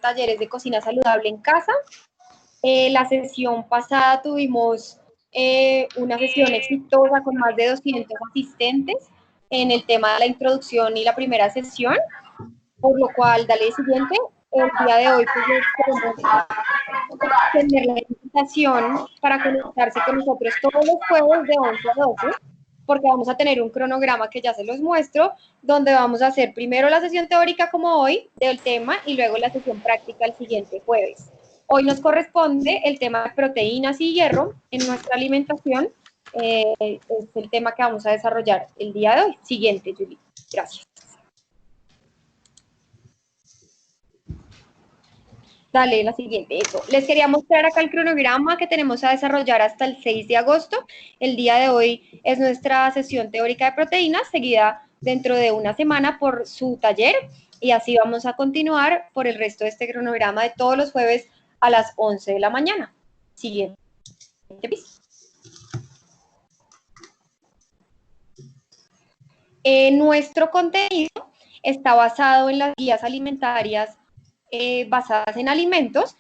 talleres de cocina saludable en casa. La sesión pasada tuvimos una sesión exitosa con más de 200 asistentes en el tema de la introducción y la primera sesión, por lo cual, dale siguiente. El día de hoy pues les queremos tener la invitación para conectarse con nosotros todos los jueves de 11 a 12, porque vamos a tener un cronograma que ya se los muestro, donde vamos a hacer primero la sesión teórica como hoy del tema y luego la sesión práctica el siguiente jueves. Hoy nos corresponde el tema de proteínas y hierro en nuestra alimentación. Es el tema que vamos a desarrollar el día de hoy. Siguiente, Julie. Gracias. Dale, la siguiente, eso. Les quería mostrar acá el cronograma que tenemos a desarrollar hasta el 6 de agosto. El día de hoy es nuestra sesión teórica de proteínas, seguida dentro de una semana por su taller, y así vamos a continuar por el resto de este cronograma de todos los jueves a las 11 de la mañana. Siguiente. Nuestro contenido está basado en las guías alimentarias basadas en alimentos,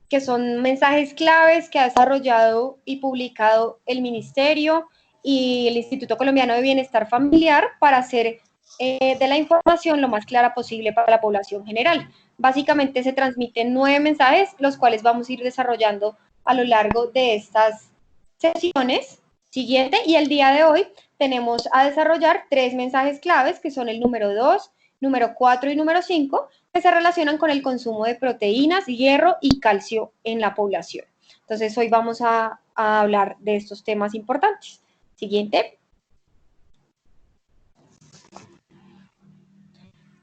que son mensajes claves que ha desarrollado y publicado el Ministerio y el Instituto Colombiano de Bienestar Familiar para hacer de la información lo más clara posible para la población general. Básicamente se transmiten 9 mensajes, los cuales vamos a ir desarrollando a lo largo de estas sesiones. Siguiente, y el día de hoy tenemos a desarrollar 3 mensajes claves, que son el número 2, número 4 y número 5, que se relacionan con el consumo de proteínas, hierro y calcio en la población. Entonces, hoy vamos a hablar de estos temas importantes. Siguiente.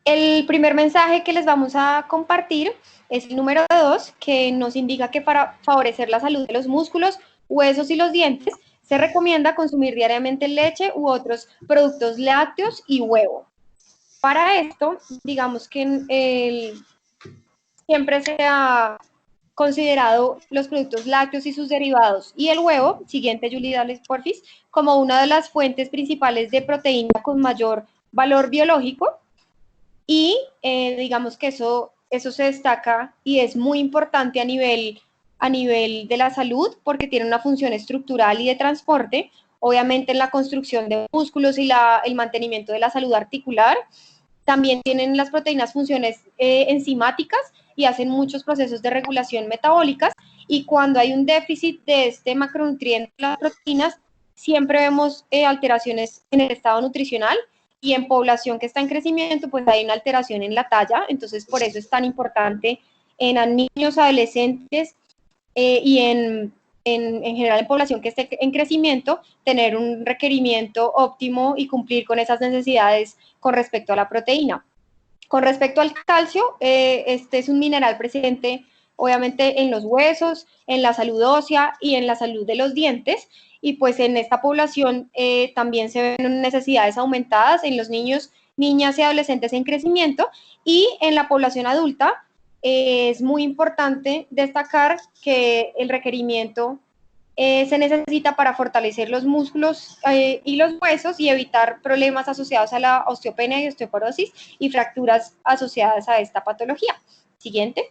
El primer mensaje que les vamos a compartir es el número 2, que nos indica que para favorecer la salud de los músculos, huesos y los dientes, se recomienda consumir diariamente leche u otros productos lácteos y huevo. Para esto, digamos que siempre se ha considerado los productos lácteos y sus derivados y el huevo, siguiente Julie, dale porfis, como una de las fuentes principales de proteína con mayor valor biológico, y digamos que eso se destaca y es muy importante a nivel de la salud, porque tiene una función estructural y de transporte, obviamente en la construcción de músculos y el mantenimiento de la salud articular. También tienen las proteínas funciones enzimáticas y hacen muchos procesos de regulación metabólicas, y cuando hay un déficit de este macronutriente, las proteínas, siempre vemos alteraciones en el estado nutricional, y en población que está en crecimiento, pues hay una alteración en la talla. Entonces, por eso es tan importante en niños, adolescentes y en general en población que esté en crecimiento, tener un requerimiento óptimo y cumplir con esas necesidades con respecto a la proteína. Con respecto al calcio, este es un mineral presente obviamente en los huesos, en la salud ósea y en la salud de los dientes, y pues en esta población también se ven necesidades aumentadas en los niños, niñas y adolescentes en crecimiento, y en la población adulta es muy importante destacar que el requerimiento se necesita para fortalecer los músculos y los huesos y evitar problemas asociados a la osteopenia y osteoporosis y fracturas asociadas a esta patología. Siguiente.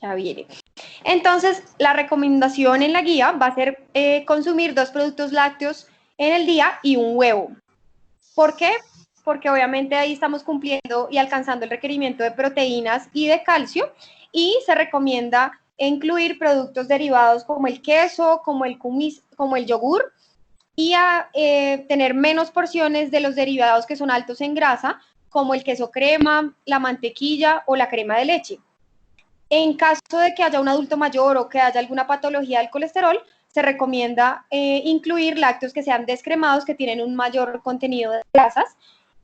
Ya viene. Entonces, la recomendación en la guía va a ser consumir 2 productos lácteos en el día y un huevo. ¿Por qué? Porque obviamente ahí estamos cumpliendo y alcanzando el requerimiento de proteínas y de calcio, y se recomienda incluir productos derivados como el queso, como el kumis, como el yogur, y tener menos porciones de los derivados que son altos en grasa, como el queso crema, la mantequilla o la crema de leche. En caso de que haya un adulto mayor o que haya alguna patología del colesterol, se recomienda incluir lácteos que sean descremados, que tienen un mayor contenido de grasas,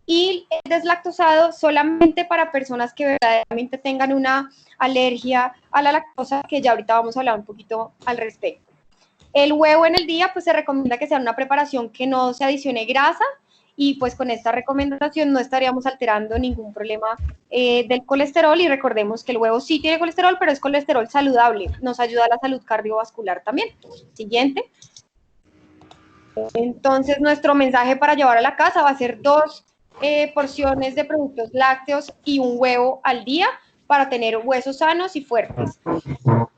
y el deslactosado solamente para personas que verdaderamente tengan una alergia a la lactosa, que ya ahorita vamos a hablar un poquito al respecto. El huevo en el día, pues se recomienda que sea una preparación que no se adicione grasa, y pues con esta recomendación no estaríamos alterando ningún problema del colesterol, y recordemos que el huevo sí tiene colesterol, pero es colesterol saludable, nos ayuda a la salud cardiovascular también. Siguiente. Entonces, nuestro mensaje para llevar a la casa va a ser 2 porciones de productos lácteos y un huevo al día para tener huesos sanos y fuertes.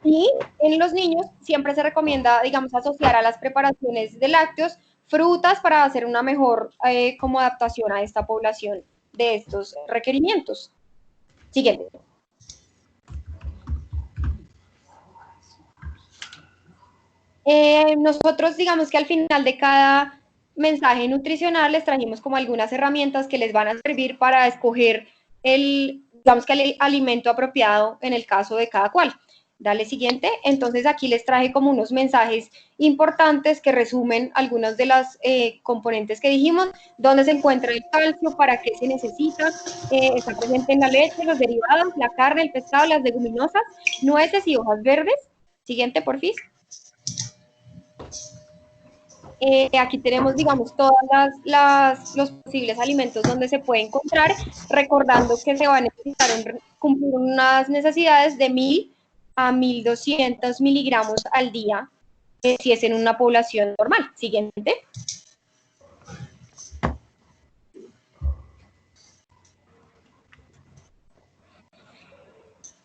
Y en los niños siempre se recomienda, digamos, asociar a las preparaciones de lácteos frutas para hacer una mejor como adaptación a esta población de estos requerimientos. Siguiente. Nosotros digamos que al final de cada mensaje nutricional les trajimos como algunas herramientas que les van a servir para escoger digamos que el alimento apropiado en el caso de cada cual. Dale siguiente. Entonces aquí les traje como unos mensajes importantes que resumen algunos de las componentes que dijimos, dónde se encuentra el calcio, para qué se necesita, está presente en la leche, los derivados, la carne, el pescado, las leguminosas, nueces y hojas verdes. Siguiente, porfis. Aquí tenemos, digamos, todos los posibles alimentos donde se puede encontrar, recordando que se va a necesitar cumplir unas necesidades de 1000 a 1200 miligramos al día, si es en una población normal. Siguiente.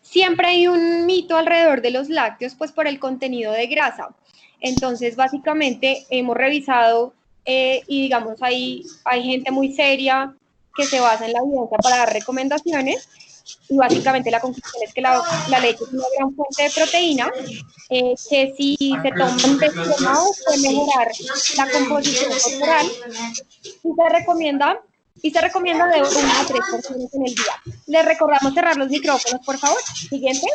Siempre hay un mito alrededor de los lácteos, pues por el contenido de grasa. Entonces, básicamente, hemos revisado y digamos, hay gente muy seria que se basa en la evidencia para dar recomendaciones y básicamente la conclusión es que la leche es una gran fuente de proteína, que si se toman descremados puede mejorar la composición corporal y se recomienda de 1 a 3 porciones en el día. Les recordamos cerrar los micrófonos, por favor. Siguiente.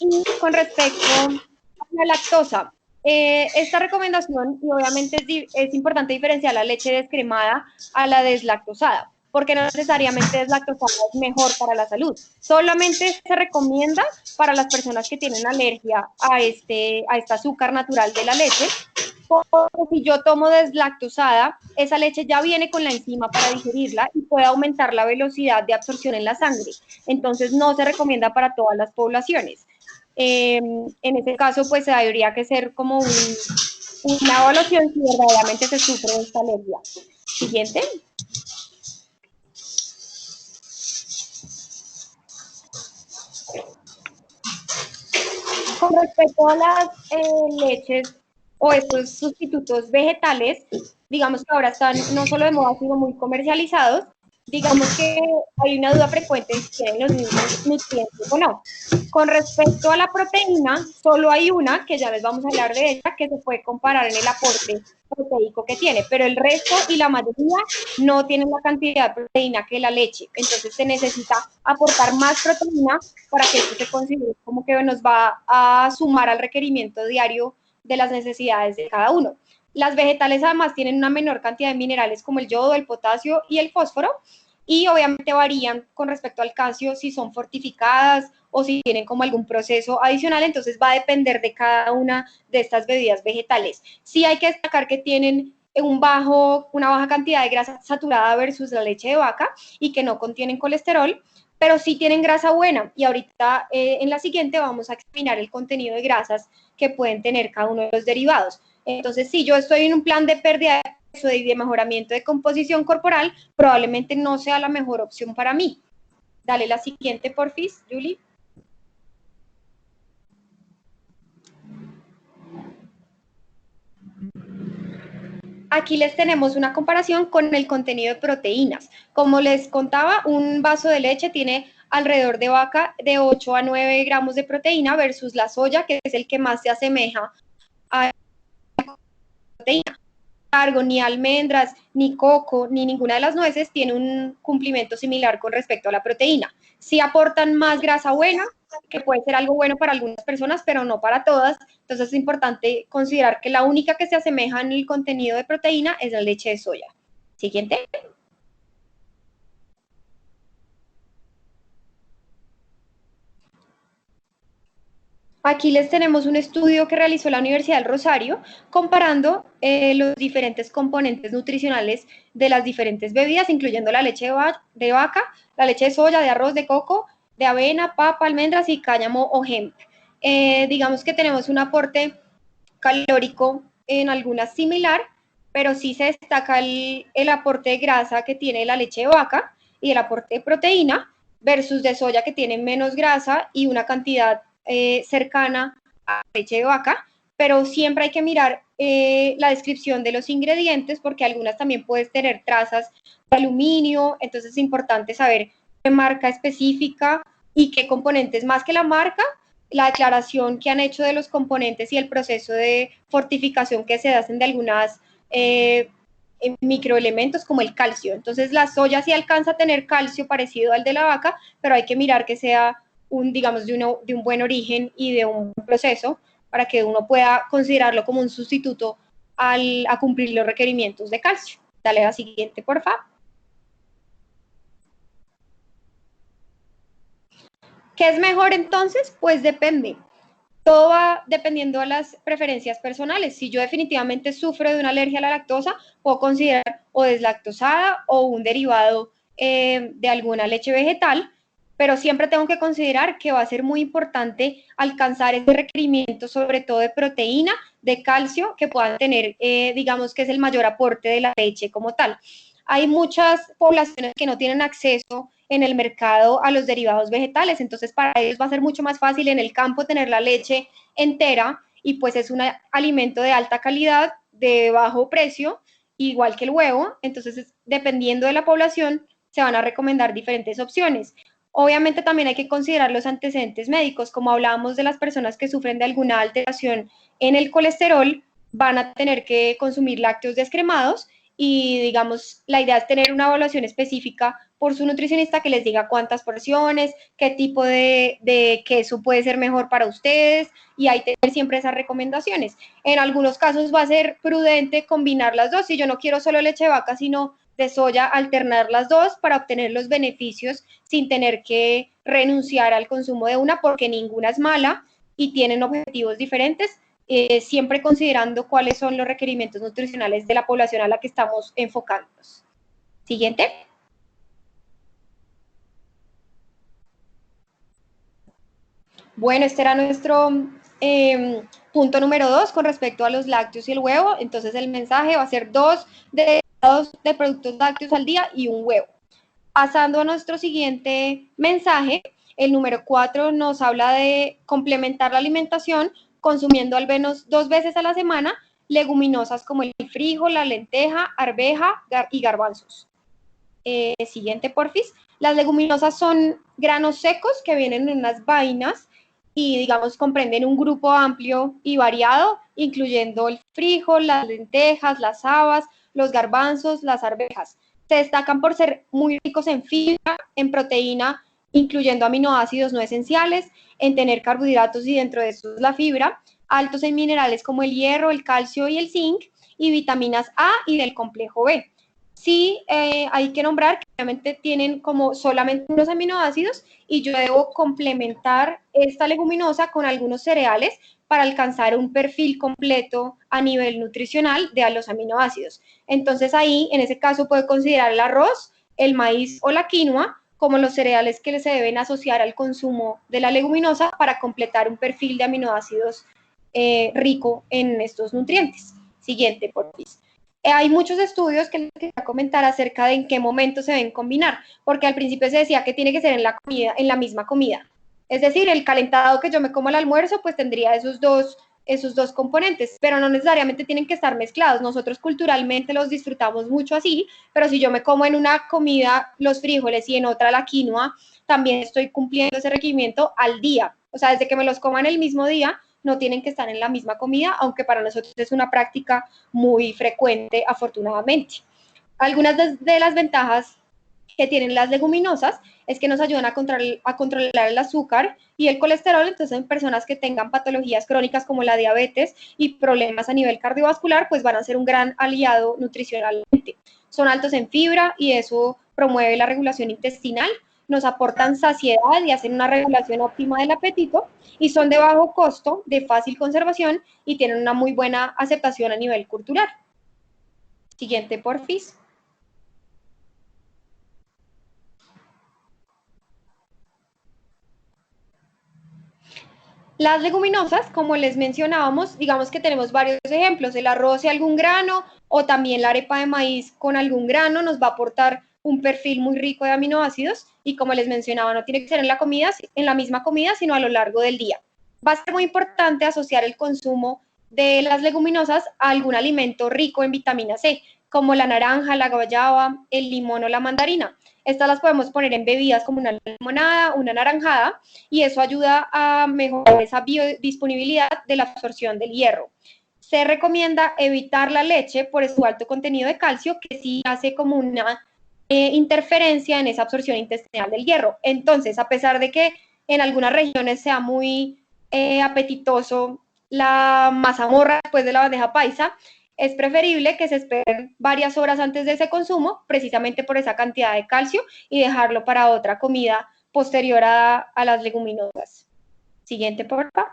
Y con respecto a la lactosa, esta recomendación, y obviamente es importante diferenciar la leche descremada a la deslactosada, porque no necesariamente deslactosada es mejor para la salud. Solamente se recomienda para las personas que tienen alergia a este azúcar natural de la leche, porque si yo tomo deslactosada, esa leche ya viene con la enzima para digerirla y puede aumentar la velocidad de absorción en la sangre. Entonces no se recomienda para todas las poblaciones. En ese caso, pues habría que ser como una evaluación si verdaderamente se sufre de esta alergia. Siguiente. Con respecto a las leches o estos sustitutos vegetales, digamos que ahora están no solo de moda, sino muy comercializados. Digamos que hay una duda frecuente si tienen los mismos nutrientes o no. Con respecto a la proteína, solo hay una, que ya les vamos a hablar de ella, que se puede comparar en el aporte proteico que tiene, pero el resto y la mayoría no tienen la cantidad de proteína que la leche. Entonces se necesita aportar más proteína para que esto se considere como que nos va a sumar al requerimiento diario de las necesidades de cada uno. Las vegetales además tienen una menor cantidad de minerales como el yodo, el potasio y el fósforo, y obviamente varían con respecto al calcio si son fortificadas o si tienen como algún proceso adicional, entonces va a depender de cada una de estas bebidas vegetales. Sí hay que destacar que tienen una baja cantidad de grasa saturada versus la leche de vaca y que no contienen colesterol, pero sí tienen grasa buena, y ahorita en la siguiente vamos a examinar el contenido de grasas que pueden tener cada uno de los derivados. Entonces, si yo estoy en un plan de pérdida de peso y de mejoramiento de composición corporal, probablemente no sea la mejor opción para mí. Dale la siguiente, porfis, Julie. Aquí les tenemos una comparación con el contenido de proteínas. Como les contaba, un vaso de leche tiene alrededor de vaca de 8 a 9 gramos de proteína versus la soya, que es el que más se asemeja a la proteína. Ni almendras, ni coco, ni ninguna de las nueces tiene un cumplimiento similar con respecto a la proteína. Sí aportan más grasa buena, que puede ser algo bueno para algunas personas, pero no para todas. Entonces es importante considerar que la única que se asemeja en el contenido de proteína es la leche de soya. Siguiente. Aquí les tenemos un estudio que realizó la Universidad del Rosario comparando los diferentes componentes nutricionales de las diferentes bebidas, incluyendo la leche de vaca, la leche de soya, de arroz, de coco, de avena, papa, almendras y cáñamo o hemp. digamos que tenemos un aporte calórico en algunas similar, pero sí se destaca el aporte de grasa que tiene la leche de vaca y el aporte de proteína versus de soya que tiene menos grasa y una cantidad cercana a la leche de vaca, pero siempre hay que mirar la descripción de los ingredientes porque algunas también pueden tener trazas de aluminio, entonces es importante saber qué marca específica y qué componentes, más que la marca, la declaración que han hecho de los componentes y el proceso de fortificación que se hacen de algunas microelementos como el calcio. Entonces la soya sí alcanza a tener calcio parecido al de la vaca, pero hay que mirar que sea un, digamos, de un buen origen y de un proceso para que uno pueda considerarlo como un sustituto a cumplir los requerimientos de calcio. Dale a la siguiente, por favor. ¿Qué es mejor entonces? Pues depende. Todo va dependiendo de las preferencias personales. Si yo definitivamente sufro de una alergia a la lactosa, puedo considerar o deslactosada o un derivado de alguna leche vegetal, pero siempre tengo que considerar que va a ser muy importante alcanzar ese requerimiento, sobre todo de proteína, de calcio, que puedan tener, digamos que es el mayor aporte de la leche como tal. Hay muchas poblaciones que no tienen acceso en el mercado a los derivados vegetales, entonces para ellos va a ser mucho más fácil en el campo tener la leche entera y pues es un alimento de alta calidad, de bajo precio, igual que el huevo, entonces dependiendo de la población se van a recomendar diferentes opciones. Obviamente también hay que considerar los antecedentes médicos, como hablábamos de las personas que sufren de alguna alteración en el colesterol, van a tener que consumir lácteos descremados y digamos la idea es tener una evaluación específica por su nutricionista que les diga cuántas porciones, qué tipo de queso puede ser mejor para ustedes y hay que tener siempre esas recomendaciones. En algunos casos va a ser prudente combinar las dos, si yo no quiero solo leche de vaca, sino de soya, alternar las dos para obtener los beneficios sin tener que renunciar al consumo de una porque ninguna es mala y tienen objetivos diferentes, siempre considerando cuáles son los requerimientos nutricionales de la población a la que estamos enfocándonos. Siguiente. Bueno, este era nuestro punto número 2 con respecto a los lácteos y el huevo. Entonces el mensaje va a ser 2 de productos lácteos al día y un huevo. Pasando a nuestro siguiente mensaje, el número 4 nos habla de complementar la alimentación consumiendo al menos 2 veces a la semana leguminosas como el frijol, la lenteja, arveja y garbanzos. Siguiente, porfis. Las leguminosas son granos secos que vienen en unas vainas y, digamos, comprenden un grupo amplio y variado, incluyendo el frijol, las lentejas, las habas, los garbanzos, las arvejas. Se destacan por ser muy ricos en fibra, en proteína, incluyendo aminoácidos no esenciales, en tener carbohidratos y dentro de estos la fibra, altos en minerales como el hierro, el calcio y el zinc, y vitaminas A y del complejo B. Sí, hay que nombrar que obviamente tienen como solamente unos aminoácidos y yo debo complementar esta leguminosa con algunos cereales para alcanzar un perfil completo a nivel nutricional de los aminoácidos. Entonces ahí, en ese caso, puedo considerar el arroz, el maíz o la quinoa como los cereales que se deben asociar al consumo de la leguminosa para completar un perfil de aminoácidos rico en estos nutrientes. Siguiente, por favor. Hay muchos estudios que les quería comentar acerca de en qué momento se deben combinar, porque al principio se decía que tiene que ser en la comida, en la misma comida. Es decir, el calentado que yo me como al almuerzo, pues tendría esos dos componentes, pero no necesariamente tienen que estar mezclados. Nosotros culturalmente los disfrutamos mucho así, pero si yo me como en una comida los frijoles y en otra la quinoa, también estoy cumpliendo ese requerimiento al día. O sea, desde que me los coma en el mismo día, no tienen que estar en la misma comida, aunque para nosotros es una práctica muy frecuente, afortunadamente. Algunas de las ventajas que tienen las leguminosas es que nos ayudan a controlar el azúcar y el colesterol, entonces en personas que tengan patologías crónicas como la diabetes y problemas a nivel cardiovascular, pues van a ser un gran aliado nutricionalmente. Son altos en fibra y eso promueve la regulación intestinal, nos aportan saciedad y hacen una regulación óptima del apetito y son de bajo costo, de fácil conservación y tienen una muy buena aceptación a nivel cultural. Siguiente, porfis. Las leguminosas, como les mencionábamos, digamos que tenemos varios ejemplos, el arroz y algún grano, o también la arepa de maíz con algún grano nos va a aportar un perfil muy rico de aminoácidos, y como les mencionaba, no tiene que ser en la misma comida, sino a lo largo del día. Va a ser muy importante asociar el consumo de las leguminosas a algún alimento rico en vitamina C, como la naranja, la guayaba, el limón o la mandarina. Estas las podemos poner en bebidas como una limonada, una naranjada, y eso ayuda a mejorar esa biodisponibilidad de la absorción del hierro. Se recomienda evitar la leche por su alto contenido de calcio, que sí hace como una interferencia en esa absorción intestinal del hierro. Entonces, a pesar de que en algunas regiones sea muy apetitoso la mazamorra después de la bandeja paisa, es preferible que se esperen varias horas antes de ese consumo, precisamente por esa cantidad de calcio, y dejarlo para otra comida posterior a las leguminosas. Siguiente, por favor.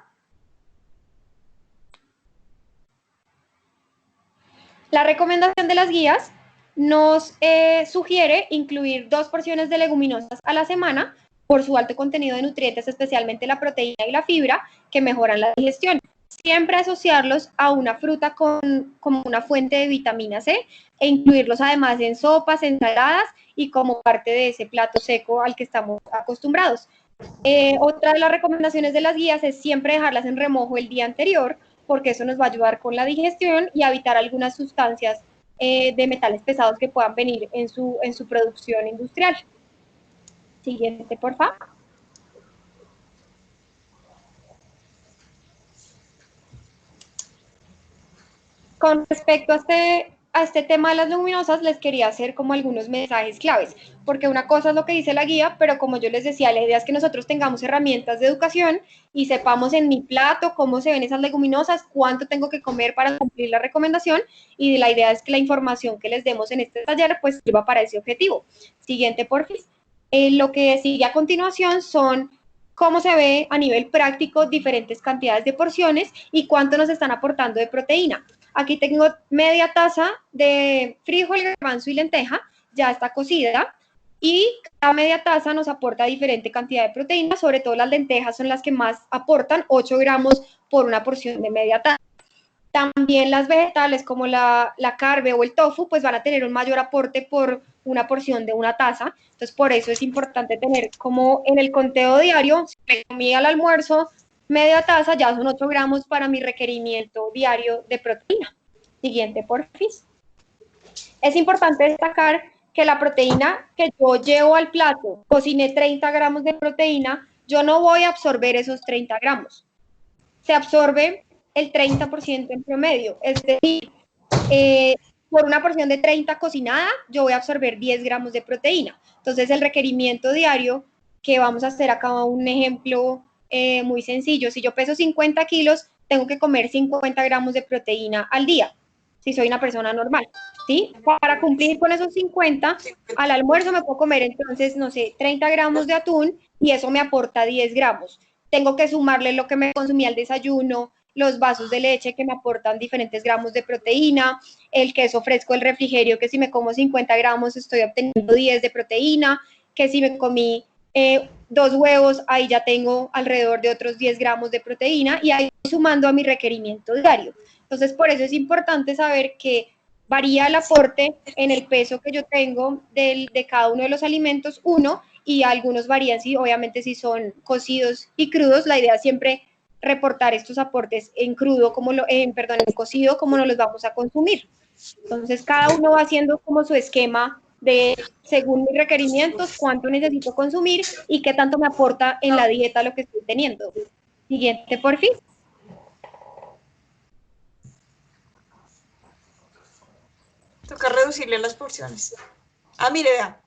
La recomendación de las guías nos sugiere incluir 2 porciones de leguminosas a la semana por su alto contenido de nutrientes, especialmente la proteína y la fibra, que mejoran la digestión. Siempre asociarlos a una fruta como una fuente de vitamina C e incluirlos además en sopas, ensaladas y como parte de ese plato seco al que estamos acostumbrados. Otra de las recomendaciones de las guías es siempre dejarlas en remojo el día anterior, porque eso nos va a ayudar con la digestión y a evitar algunas sustancias de metales pesados que puedan venir en su producción industrial. Siguiente, por favor. Con respecto a este tema de las leguminosas, les quería hacer como algunos mensajes claves, porque una cosa es lo que dice la guía, pero como yo les decía, la idea es que nosotros tengamos herramientas de educación y sepamos en mi plato cómo se ven esas leguminosas, cuánto tengo que comer para cumplir la recomendación, y la idea es que la información que les demos en este taller pues sirva para ese objetivo. Siguiente, porfis. Lo que sigue a continuación son cómo se ve a nivel práctico diferentes cantidades de porciones y cuánto nos están aportando de proteína. Aquí tengo media taza de frijol, garbanzo y lenteja, ya está cocida, y cada media taza nos aporta diferente cantidad de proteína, sobre todo las lentejas son las que más aportan, 8 gramos por una porción de media taza. También las vegetales como la carne o el tofu, pues van a tener un mayor aporte por una porción de una taza. Entonces, por eso es importante tener como en el conteo diario, si me comí al almuerzo media taza, ya son 8 gramos para mi requerimiento diario de proteína. Siguiente, porfis. Es importante destacar que la proteína que yo llevo al plato, cociné 30 gramos de proteína, yo no voy a absorber esos 30 gramos. Se absorbe el 30% en promedio, es decir, por una porción de 30 cocinada, yo voy a absorber 10 gramos de proteína. Entonces, el requerimiento diario, que vamos a hacer acá un ejemplo muy sencillo, si yo peso 50 kilos, tengo que comer 50 gramos de proteína al día, si soy una persona normal, ¿sí? Para cumplir con esos 50, al almuerzo me puedo comer entonces, no sé, 30 gramos de atún y eso me aporta 10 gramos. Tengo que sumarle lo que me consumí al desayuno, los vasos de leche que me aportan diferentes gramos de proteína, el queso fresco, el refrigerio, que si me como 50 gramos estoy obteniendo 10 de proteína, que si me comí 2 huevos, ahí ya tengo alrededor de otros 10 gramos de proteína y ahí sumando a mi requerimiento diario. Entonces, por eso es importante saber que varía el aporte en el peso que yo tengo de cada uno de los alimentos, uno, y algunos varían, si obviamente si son cocidos y crudos, la idea es siempre reportar estos aportes en crudo, en cocido, como nos los vamos a consumir. Entonces, cada uno va haciendo como su esquema de, según mis requerimientos, cuánto necesito consumir y qué tanto me aporta en la dieta lo que estoy teniendo. Siguiente, por fin. Toca reducirle las porciones. Ah, mire, vea.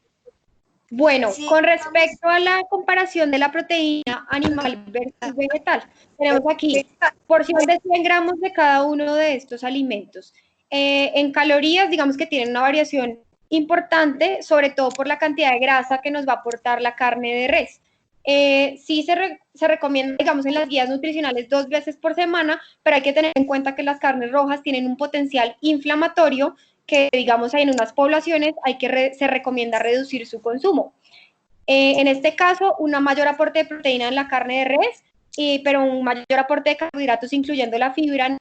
Bueno, sí, con respecto a la comparación de la proteína animal versus vegetal, tenemos aquí porción de 100 gramos de cada uno de estos alimentos. En calorías, digamos que tienen una variación importante, sobre todo por la cantidad de grasa que nos va a aportar la carne de res. Sí se recomienda, digamos, en las guías nutricionales 2 veces por semana, pero hay que tener en cuenta que las carnes rojas tienen un potencial inflamatorio que, digamos, en unas poblaciones se recomienda reducir su consumo. En este caso, un mayor aporte de proteína en la carne de res pero un mayor aporte de carbohidratos, incluyendo la fibra en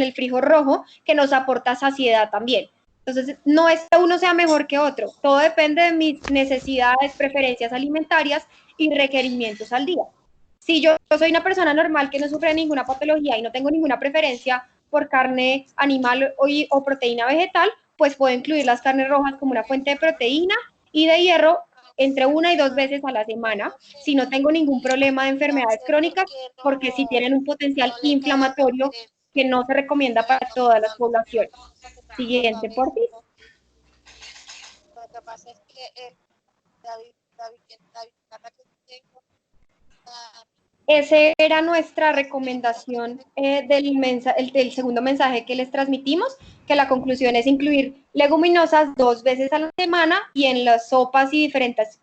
el frijol rojo, que nos aporta saciedad también. Entonces, no es que uno sea mejor que otro, todo depende de mis necesidades, preferencias alimentarias y requerimientos al día. Si yo soy una persona normal que no sufre de ninguna patología y no tengo ninguna preferencia por carne animal o proteína vegetal, pues puedo incluir las carnes rojas como una fuente de proteína y de hierro entre 1 y 2 veces a la semana, si no tengo ningún problema de enfermedades crónicas, porque sí tienen un potencial inflamatorio que no se recomienda para todas las poblaciones. Siguiente, por ti. Lo que pasa es que Esa era nuestra recomendación del segundo mensaje que les transmitimos, que la conclusión es incluir leguminosas 2 veces a la semana y en las sopas y diferentes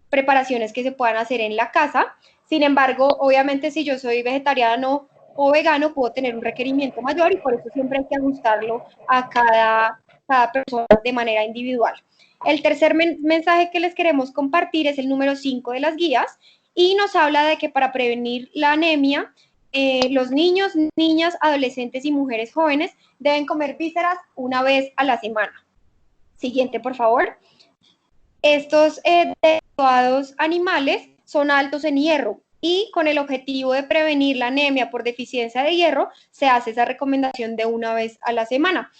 preparaciones que se puedan hacer en la casa. Sin embargo, obviamente si yo soy vegetariano o vegano, puedo tener un requerimiento mayor y por eso siempre hay que ajustarlo a cada persona de manera individual. El tercer mensaje que les queremos compartir es el número 5 de las guías, y nos habla de que para prevenir la anemia, los niños, niñas, adolescentes y mujeres jóvenes deben comer vísceras 1 vez a la semana. Siguiente, por favor. Estos derivados animales son altos en hierro y con el objetivo de prevenir la anemia por deficiencia de hierro, se hace esa recomendación de 1 vez a la semana.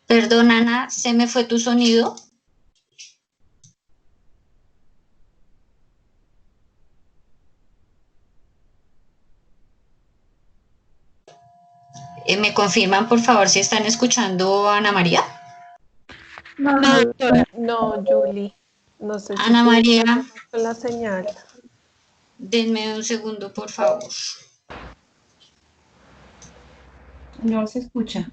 Perdón, Ana, ¿se me fue tu sonido? ¿Me confirman, por favor, si están escuchando a Ana María? No, doctora, no, Julie. No sé si Ana María, con la señal. denme un segundo, por favor. No se escucha.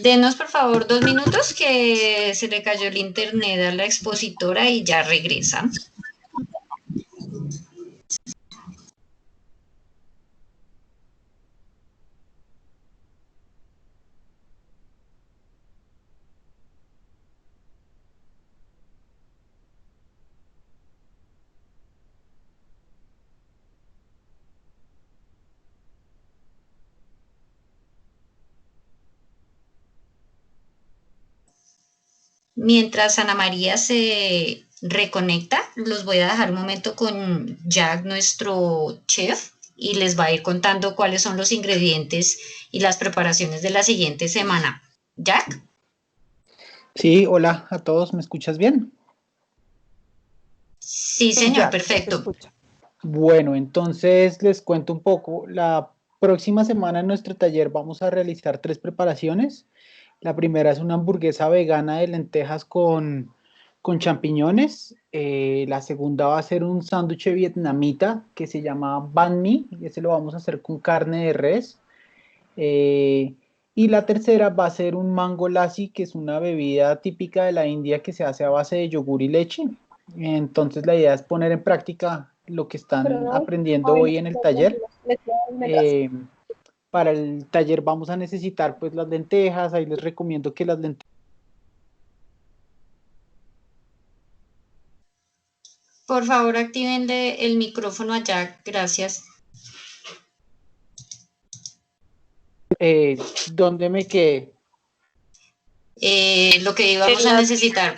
Denos, por favor, 2 minutos que se le cayó el internet a la expositora y ya regresa. Mientras Ana María se reconecta, los voy a dejar un momento con Jack, nuestro chef, y les va a ir contando cuáles son los ingredientes y las preparaciones de la siguiente semana. Jack. Sí, hola a todos, ¿me escuchas bien? Sí, señor, perfecto. Bueno, entonces les cuento un poco. La próxima semana en nuestro taller vamos a realizar 3 preparaciones. La primera es una hamburguesa vegana de lentejas con champiñones. La segunda va a ser un sándwich vietnamita que se llama banh mi, y ese lo vamos a hacer con carne de res. Y la tercera va a ser un mango lassi, que es una bebida típica de la India que se hace a base de yogur y leche. Entonces la idea es poner en práctica lo que están aprendiendo hoy en el taller. Para el taller vamos a necesitar pues las lentejas, ahí les recomiendo que las lentejas. Por favor, actívenle el micrófono a Jack, gracias. ¿Dónde me quedé? Lo que íbamos a necesitar.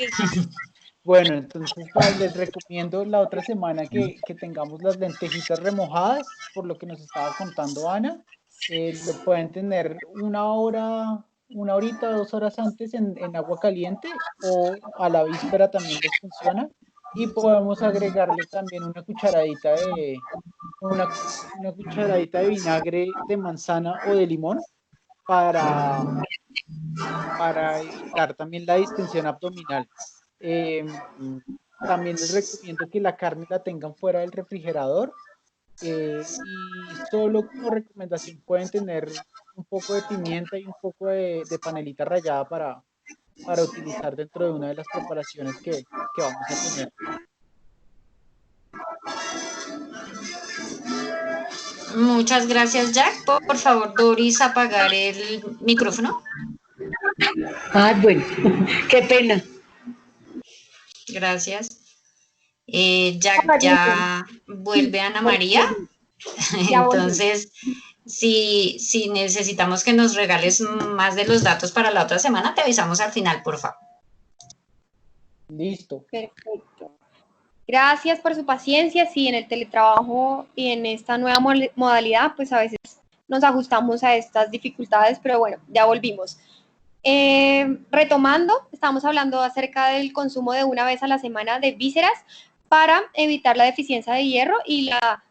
Bueno, entonces les recomiendo la otra semana que tengamos las lentejitas remojadas, por lo que nos estaba contando Ana. Lo pueden tener una horita, 2 horas antes en agua caliente o a la víspera también les funciona. Y podemos agregarle también una, una cucharadita de vinagre de manzana o de limón para, para evitar también la distensión abdominal. Eh, También les recomiendo que la carne la tengan fuera del refrigerador y solo como recomendación pueden tener un poco de pimienta y un poco de panelita rallada para utilizar dentro de una de las preparaciones que vamos a tener. Muchas gracias, Jack. Por favor, Doris, apagar el micrófono. Ah, bueno, qué pena. Gracias. Jack, ya vuelve Ana María. Entonces, si necesitamos que nos regales más de los datos para la otra semana, te avisamos al final, por favor. Listo. Perfecto. Gracias por su paciencia. Sí, en el teletrabajo y en esta nueva modalidad, pues a veces nos ajustamos a estas dificultades, pero bueno, ya volvimos. Retomando, estamos hablando acerca del consumo de una vez a la semana de vísceras para evitar la deficiencia de hierro y la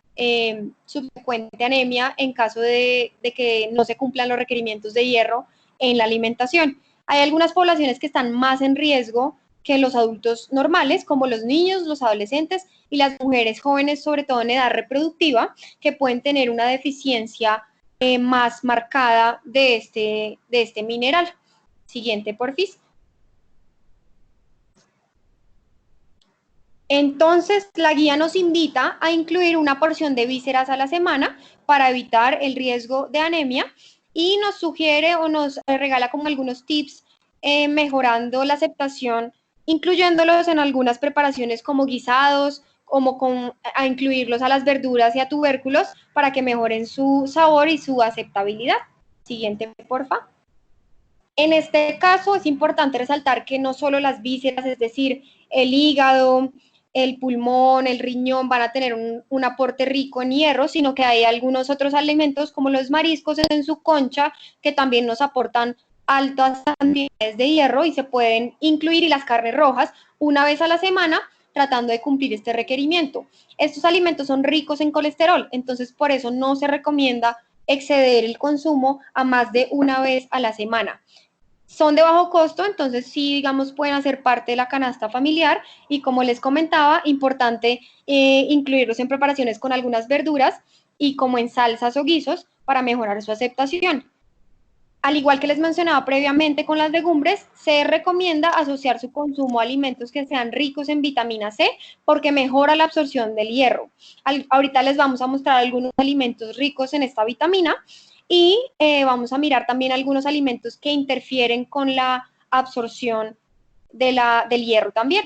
subsecuente anemia en caso de que no se cumplan los requerimientos de hierro en la alimentación. Hay algunas poblaciones que están más en riesgo que los adultos normales, como los niños, los adolescentes y las mujeres jóvenes, sobre todo en edad reproductiva, que pueden tener una deficiencia más marcada de este mineral. Siguiente, porfis. Entonces, la guía nos invita a incluir una porción de vísceras a la semana para evitar el riesgo de anemia y nos sugiere o nos regala como algunos tips mejorando la aceptación, incluyéndolos en algunas preparaciones como guisados, como a incluirlos a las verduras y a tubérculos para que mejoren su sabor y su aceptabilidad. Siguiente, porfa. En este caso es importante resaltar que no solo las vísceras, es decir, el hígado, el pulmón, el riñón van a tener un aporte rico en hierro, sino que hay algunos otros alimentos como los mariscos en su concha que también nos aportan altas cantidades de hierro y se pueden incluir, y las carnes rojas una vez a la semana tratando de cumplir este requerimiento. Estos alimentos son ricos en colesterol, entonces por eso no se recomienda exceder el consumo a más de una vez a la semana. Son de bajo costo, entonces sí, digamos, pueden hacer parte de la canasta familiar y como les comentaba, importante incluirlos en preparaciones con algunas verduras y como en salsas o guisos para mejorar su aceptación. Al igual que les mencionaba previamente con las legumbres, se recomienda asociar su consumo a alimentos que sean ricos en vitamina C porque mejora la absorción del hierro. Ahorita les vamos a mostrar algunos alimentos ricos en esta vitamina y vamos a mirar también algunos alimentos que interfieren con la absorción del hierro también.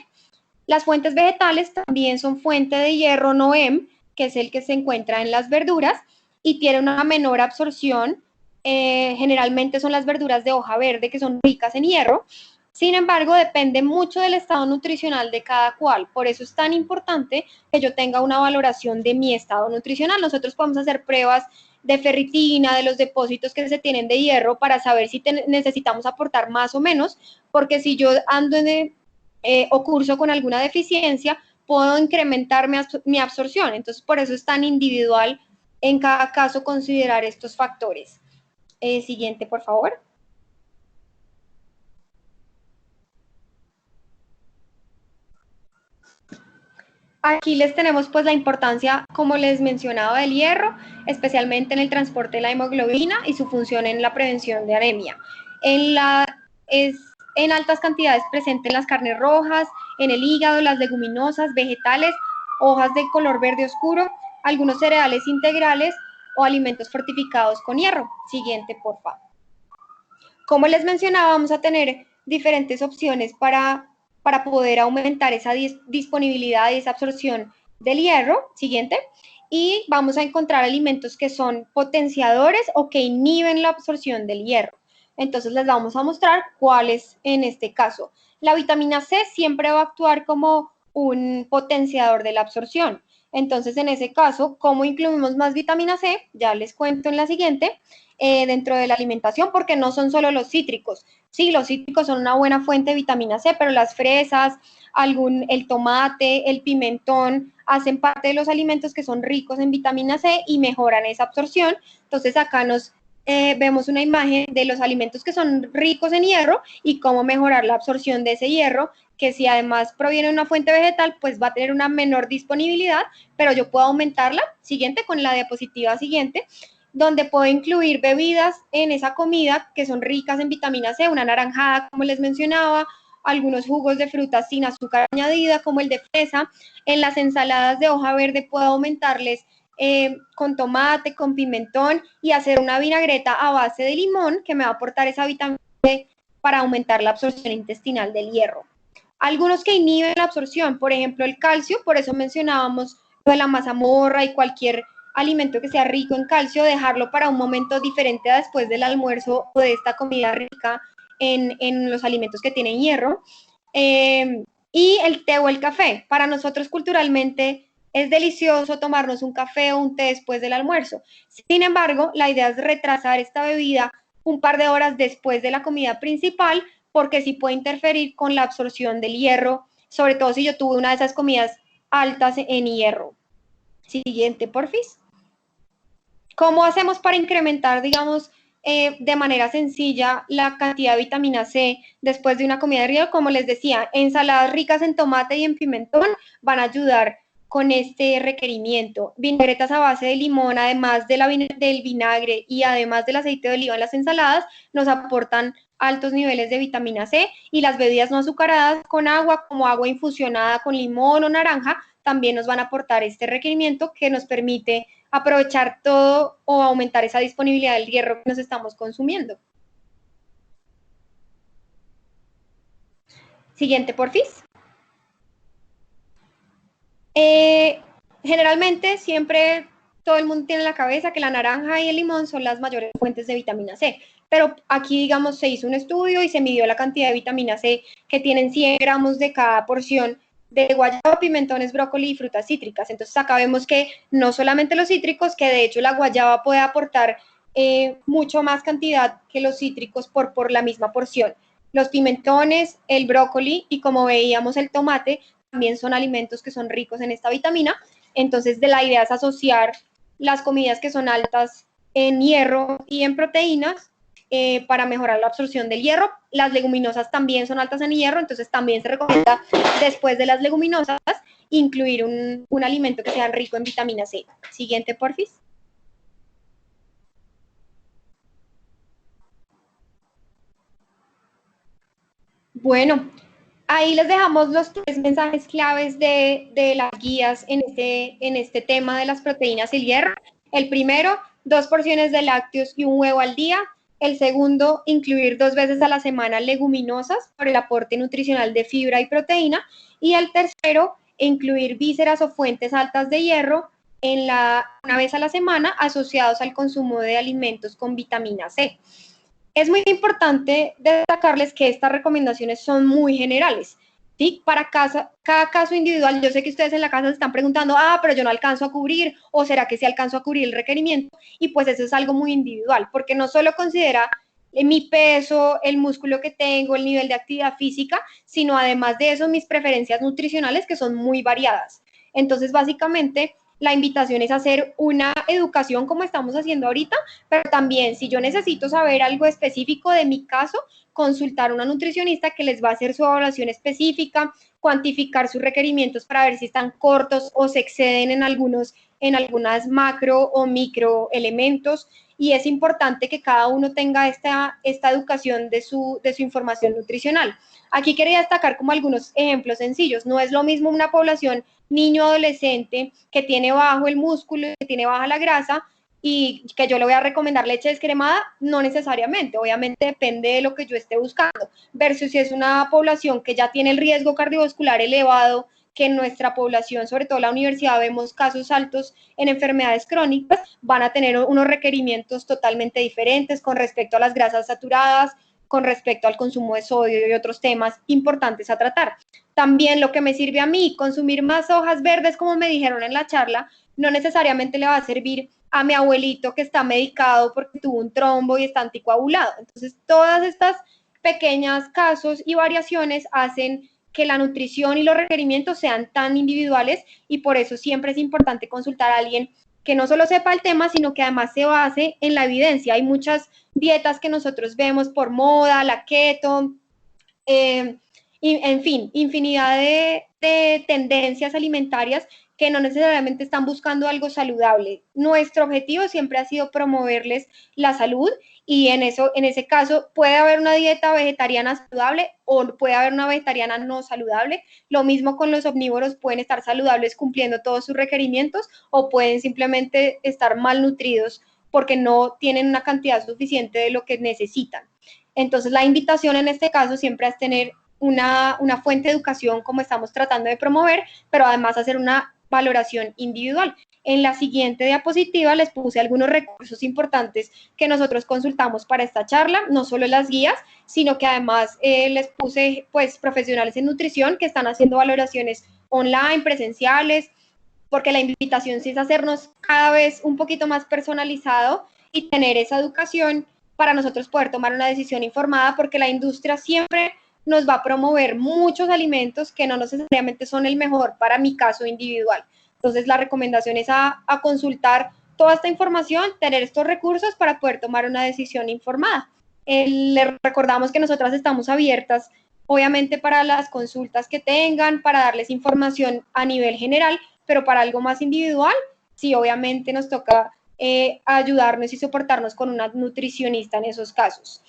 Las fuentes vegetales también son fuente de hierro NOEM, que es el que se encuentra en las verduras y tiene una menor absorción. Generalmente son las verduras de hoja verde que son ricas en hierro. Sin embargo, depende mucho del estado nutricional de cada cual. Por eso es tan importante que yo tenga una valoración de mi estado nutricional. Nosotros podemos hacer pruebas de ferritina, de los depósitos que se tienen de hierro para saber si necesitamos aportar más o menos, porque si yo ando o curso con alguna deficiencia, puedo incrementar mi absorción. Entonces, por eso es tan individual en cada caso considerar estos factores. Siguiente, por favor. Aquí les tenemos pues la importancia, como les mencionaba, del hierro, especialmente en el transporte de la hemoglobina y su función en la prevención de anemia. Es en altas cantidades presente en las carnes rojas, en el hígado, las leguminosas, vegetales, hojas de color verde oscuro, algunos cereales integrales o alimentos fortificados con hierro. Siguiente, por favor. Como les mencionaba, vamos a tener diferentes opciones para poder aumentar esa disponibilidad y esa absorción del hierro. Siguiente. Y vamos a encontrar alimentos que son potenciadores o que inhiben la absorción del hierro. Entonces les vamos a mostrar cuáles en este caso. la vitamina C siempre va a actuar como un potenciador de la absorción. Entonces, en ese caso, ¿cómo incluimos más vitamina C? Ya les cuento en la siguiente, dentro de la alimentación, porque no son solo los cítricos. Sí, los cítricos son una buena fuente de vitamina C, pero las fresas, el tomate, el pimentón, hacen parte de los alimentos que son ricos en vitamina C y mejoran esa absorción. Entonces, acá vemos una imagen de los alimentos que son ricos en hierro y cómo mejorar la absorción de ese hierro, que si además proviene de una fuente vegetal, pues va a tener una menor disponibilidad, pero yo puedo aumentarla. Siguiente, con la diapositiva siguiente, donde puedo incluir bebidas en esa comida que son ricas en vitamina C, una naranjada, como les mencionaba, algunos jugos de frutas sin azúcar añadida, como el de fresa. En las ensaladas de hoja verde puedo aumentarles con tomate, con pimentón y hacer una vinagreta a base de limón que me va a aportar esa vitamina C para aumentar la absorción intestinal del hierro. Algunos que inhiben la absorción, por ejemplo el calcio, por eso mencionábamos lo de la mazamorra y cualquier alimento que sea rico en calcio, dejarlo para un momento diferente a después del almuerzo o de esta comida rica en los alimentos que tienen hierro. Y el té o el café. Para nosotros culturalmente es delicioso tomarnos un café o un té después del almuerzo. Sin embargo, la idea es retrasar esta bebida un par de horas después de la comida principal, porque sí puede interferir con la absorción del hierro, sobre todo si yo tuve una de esas comidas altas en hierro. Siguiente, porfis. ¿Cómo hacemos para incrementar, digamos, de manera sencilla la cantidad de vitamina C después de una comida de hierro? Como les decía, ensaladas ricas en tomate y en pimentón van a ayudar con este requerimiento. Vinagretas a base de limón, además del vinagre y además del aceite de oliva en las ensaladas, nos aportan altos niveles de vitamina C, y las bebidas no azucaradas con agua, como agua infusionada con limón o naranja, también nos van a aportar este requerimiento que nos permite aprovechar todo o aumentar esa disponibilidad del hierro que nos estamos consumiendo. Siguiente, porfis. Generalmente siempre todo el mundo tiene en la cabeza que la naranja y el limón son las mayores fuentes de vitamina C, pero aquí, digamos, se hizo un estudio y se midió la cantidad de vitamina C que tienen 100 gramos de cada porción de guayaba, pimentones, brócoli y frutas cítricas. Entonces acá vemos que no solamente los cítricos, que de hecho la guayaba puede aportar mucho más cantidad que los cítricos por la misma porción. Los pimentones, el brócoli y, como veíamos, el tomate también son alimentos que son ricos en esta vitamina. Entonces, la idea es asociar las comidas que son altas en hierro y en proteínas para mejorar la absorción del hierro. Las leguminosas también son altas en hierro, entonces también se recomienda después de las leguminosas incluir un alimento que sea rico en vitamina C. Siguiente, porfis. Bueno, ahí les dejamos los 3 mensajes claves de las guías en este tema de las proteínas y el hierro. El primero, 2 porciones de lácteos y un huevo al día. El segundo, incluir 2 veces a la semana leguminosas por el aporte nutricional de fibra y proteína. Y el tercero, incluir vísceras o fuentes altas de hierro una vez a la semana, asociados al consumo de alimentos con vitamina C. Es muy importante destacarles que estas recomendaciones son muy generales, ¿sí? Para cada caso individual. Yo sé que ustedes en la casa se están preguntando, pero yo no alcanzo a cubrir, o ¿será que sí alcanzo a cubrir el requerimiento? Y pues eso es algo muy individual, porque no solo considera mi peso, el músculo que tengo, el nivel de actividad física, sino además de eso mis preferencias nutricionales, que son muy variadas. Entonces, básicamente, la invitación es hacer una educación como estamos haciendo ahorita, pero también, si yo necesito saber algo específico de mi caso, consultar a una nutricionista que les va a hacer su evaluación específica, cuantificar sus requerimientos para ver si están cortos o se exceden en algunas macro o micro elementos. Y es importante que cada uno tenga esta educación de su información nutricional. Aquí quería destacar como algunos ejemplos sencillos. No es lo mismo una población niño adolescente que tiene bajo el músculo, que tiene baja la grasa, y que yo le voy a recomendar leche descremada, no necesariamente, obviamente depende de lo que yo esté buscando, versus si es una población que ya tiene el riesgo cardiovascular elevado, que en nuestra población, sobre todo en la universidad, vemos casos altos en enfermedades crónicas, van a tener unos requerimientos totalmente diferentes con respecto a las grasas saturadas, con respecto al consumo de sodio y otros temas importantes a tratar. También lo que me sirve a mí, consumir más hojas verdes, como me dijeron en la charla, no necesariamente le va a servir a mi abuelito que está medicado porque tuvo un trombo y está anticoagulado. Entonces, todas estas pequeños casos y variaciones hacen que la nutrición y los requerimientos sean tan individuales, y por eso siempre es importante consultar a alguien que no solo sepa el tema, sino que además se base en la evidencia. Hay muchas dietas que nosotros vemos por moda, la keto, en fin, infinidad de tendencias alimentarias que no necesariamente están buscando algo saludable. Nuestro objetivo siempre ha sido promoverles la salud, y en ese caso puede haber una dieta vegetariana saludable o puede haber una vegetariana no saludable. Lo mismo con los omnívoros, pueden estar saludables cumpliendo todos sus requerimientos, o pueden simplemente estar malnutridos porque no tienen una cantidad suficiente de lo que necesitan. Entonces, la invitación en este caso siempre es tener una fuente de educación como estamos tratando de promover, pero además hacer una valoración individual. En la siguiente diapositiva les puse algunos recursos importantes que nosotros consultamos para esta charla, no solo las guías, sino que además les puse pues profesionales en nutrición que están haciendo valoraciones online, presenciales, porque la invitación sí es hacernos cada vez un poquito más personalizado y tener esa educación para nosotros poder tomar una decisión informada, porque la industria siempre nos va a promover muchos alimentos que no necesariamente son el mejor para mi caso individual. Entonces, la recomendación es a consultar toda esta información, tener estos recursos para poder tomar una decisión informada. Les recordamos que nosotras estamos abiertas, obviamente, para las consultas que tengan, para darles información a nivel general, pero para algo más individual, sí, obviamente nos toca ayudarnos y soportarnos con una nutricionista en esos casos.